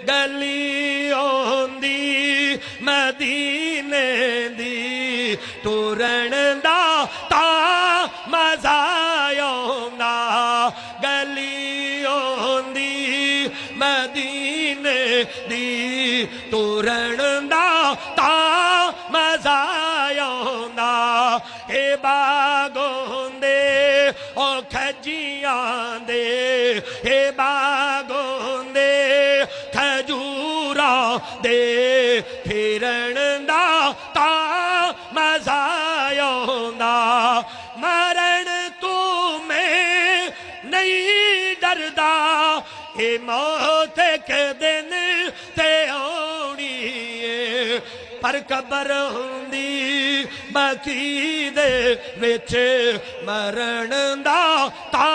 गली होंदी मदीने दी टुरन दा ता मजा आउंदा गली होंदी मदीने दी टुरन दा ता मजा आउंदा ए बागोंदे ओ खजियां दे ए बागोंदे खजूरा दे फिरन दा ता मजा आउंदा मरण तू मैं नहीं डरदा ए मौत के दिन ते आउणी है पर कबर हुंदी बाकी दे विच मरण दा ता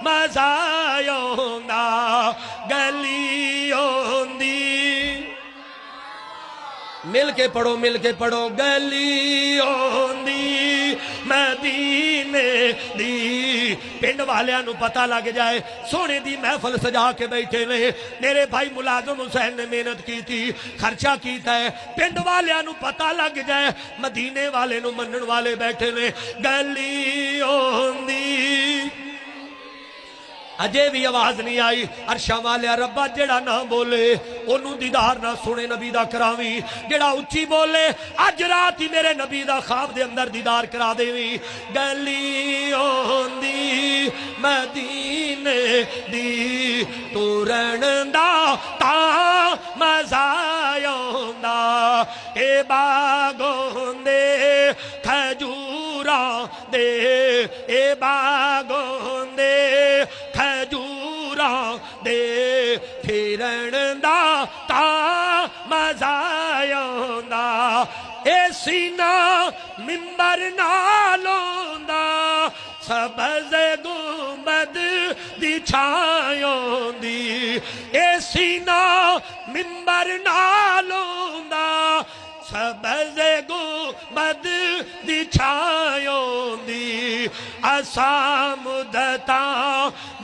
मजा आउंदा गली होंदी मिल के पढ़ो गली होंदी मदीने दी पिंड वालियां नू पता लग जाए सोने दी महफल सजा के बैठे ने मेरे भाई मुलाजम हुसैन ने मेहनत की थी खर्चा किया है पिंड वालियां नू पता लग जाए मदीने वाले नू मनन वाले बैठे ने गली होंदी अजे भी आवाज नहीं आई अरशा वालिया रब्बा जेड़ा ना बोले ओनू दीदार ना सुने नबी दा करावी जेड़ा उच्ची बोले अज रात ही मेरे नबी दा ख्वाब दे अंदर दीदार करा देवी गली होंदी मदीने दी टुरन दा ता मजा आउंदा ए बागोंदे खजूरा दे ए बागोंदे खजूरा दे फिरन दा ता मजा आउंदा ए सीना मिंबर नालोंदा सबज गुंबद दी छायोंदी ए सीना मिंबर नालोंदा सबज गुंबद दी छायोंदी असा मुदता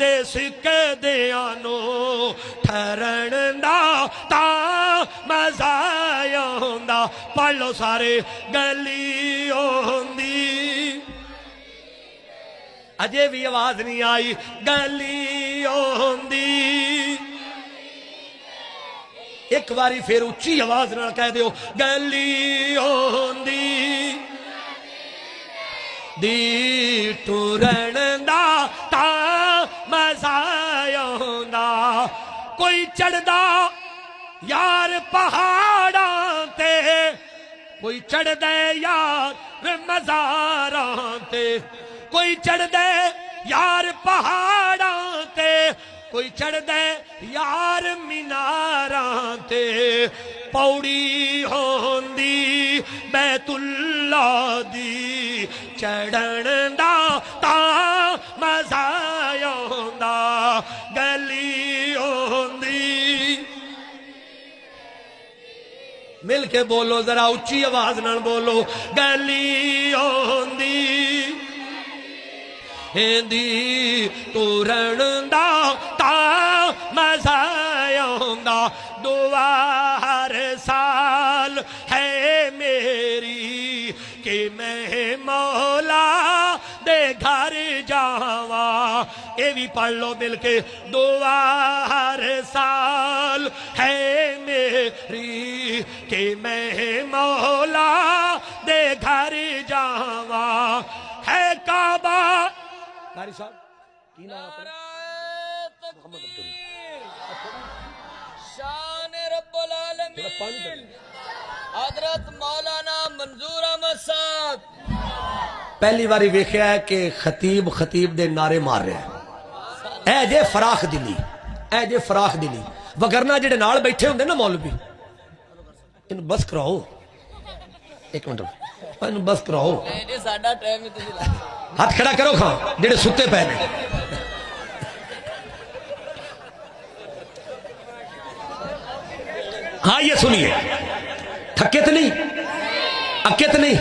दे सिकदियानो ठहरण दा ता मजा आउंदा पढ़ लो सारे गली होंदी अजे भी आवाज नहीं आई गली होंदी एक बारी फिर उच्ची आवाज नाल कह दियो गली होंदी दी टुरन दा ता मजा आउंदा कोई चढ़दा यार पहाड़ां ते कोई चढ़दे यार मज़ारां ते कोई चढ़दे यार पहाड़ां ते कोई चढ़दे यार मीनारां ते पौड़ी होंदी बैतुल्ला दी चढ़न दा ता मजा आउंदा गली होंदी मिल के बोलो जरा उच्ची आवाज नाल बोलो गली होंदी हिंदी टुरन दा ता मजा आउंदा दुआ हर साल है मेरी कि मैं मौला दे घर जावा ये भी पढ़ लो मिल के दुआ हर साल है मेरी कि मैं मौला दे घर जावा है काबा कारी साहब की नाम मोहम्मद शान रब्बुल आलमीन हजरत मौलाना मंजूर अहमद साहब पहली बारी वेख्या है कि खतीब खतीब दे नारे मार रहा है जे फराख दिली ए जे फराख दिली वगरना जेडे नाल बैठे होंदे ना मौलवी इन बस कराओ एक मिनट इन बस कराओ साडा टाइम ही तुसी हाथ खड़ा करो खां जेडे सुते पे ने हाँ ये सुनिए थके तो नहीं अके तो नहीं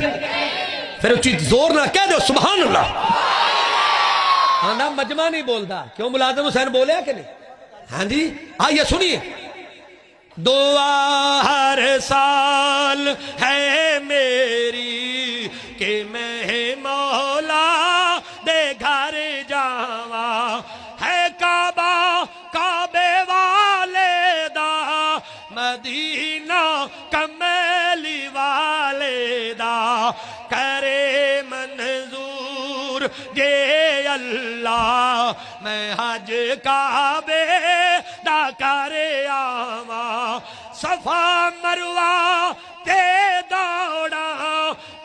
फिर उची जोर ना कह दो सुभान अल्लाह हाँ ना मजमा नहीं बोलता क्यों मुलाजिम हुसैन बोले कि नहीं हाँ जी हाँ ये सुनिए दुआ हर साल है मेरी कि मैं मौला दे घर जावा, है काबा काबे वाले दा, मदीना कमली वाले दा, करे मंजूर ये अल्लाह, मैं हज काबे दा करे आवा, सफा मरवा ते दौड़ा,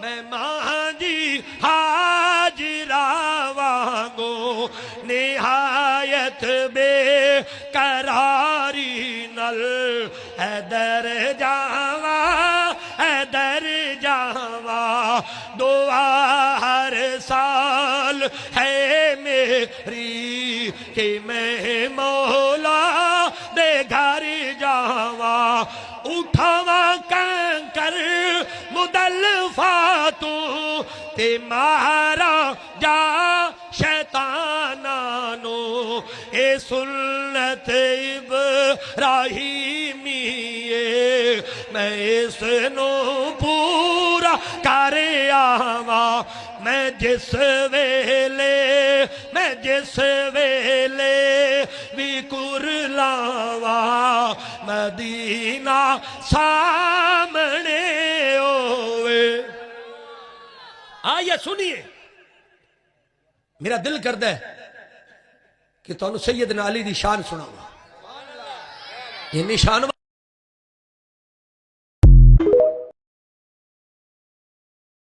मैं मांझी हाजरा वांगो, निहायत बेकरारी नल हैदर जावा, हैदर जावा, दुआ हर साल है मेरी कि मैं मौला दे घर जावा, उठावा कंकर मुदल्फा तू ते मारा जा शैताना नो, ए सुन्नत इब्राहीमीए, मैं इसनो पूरा कर आवा, मैं जिस वेले भी कुरलावा, मदीना सामने होवे। आइए सुनिए, मेरा दिल करता है कि तुहानू सैयदना अली दी शान सुनावा, इन्नी शान